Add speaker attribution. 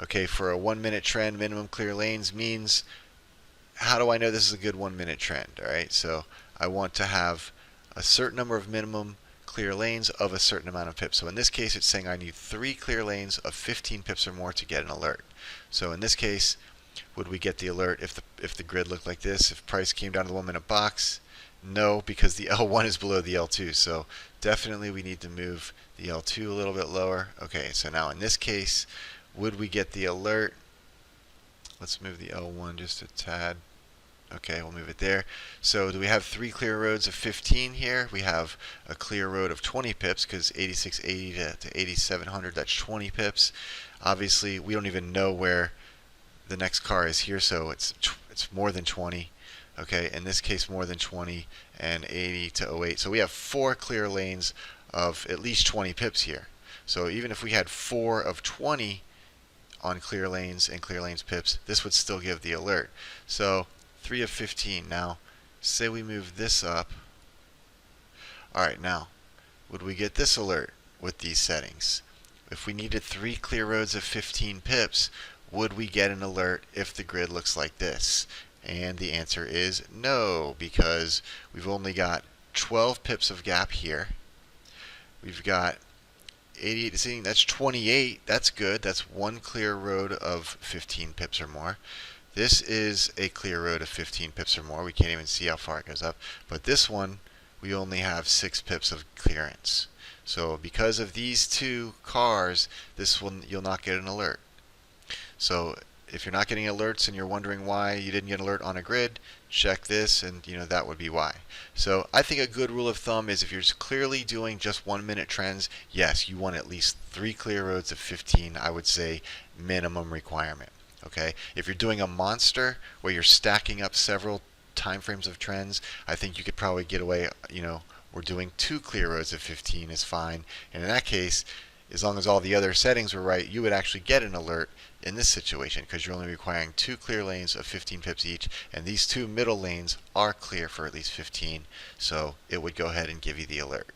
Speaker 1: Okay, for a 1 minute trend, minimum clear lanes means, how do I know this is a good 1 minute trend? All right, so I want to have a certain number of minimum clear lanes of a certain amount of pips. So in this case, it's saying I need 3 clear lanes of 15 pips or more to get an alert. So in this case, would we get the alert if the grid looked like this? If price came down to the 1 minute box? No, because the L1 is below the L2. So definitely we need to move the L2 a little bit lower. Okay, so now in this case, would we get the alert? Let's move the L1 just a tad. Okay, we'll move it there. So do we have 3 clear roads of 15 here? We have a clear road of 20 pips because 8680 to 8700, that's 20 pips. Obviously, we don't even know where the next car is here, so it's more than 20. Okay, in this case more than 20, and 80 to 08. So we have 4 clear lanes of at least 20 pips here. So even if we had 4 of 20 on clear lanes and clear lanes pips, this would still give the alert. So 3 of 15. Now, say we move this up. Alright, now, would we get this alert with these settings? If we needed 3 clear roads of 15 pips, would we get an alert if the grid looks like this? And the answer is no, because we've only got 12 pips of gap here. We've got 88 to seeing, that's 28. That's good. That's 1 clear road of 15 pips or more. This is a clear road of 15 pips or more. We can't even see how far it goes up. But this one, we only have 6 pips of clearance. So because of these 2 cars, this one you'll not get an alert. So if you're not getting alerts and you're wondering why you didn't get an alert on a grid, check this, and that would be why. So I think a good rule of thumb is if you're clearly doing just 1 minute trends, yes, you want at least 3 clear roads of 15, I would say minimum requirement. Okay, if you're doing a monster where you're stacking up several time frames of trends, I think you could probably get away, we're doing 2 clear roads of 15 is fine. And in that case, as long as all the other settings were right, you would actually get an alert in this situation because you're only requiring 2 clear lanes of 15 pips each, and these 2 middle lanes are clear for at least 15, so it would go ahead and give you the alert.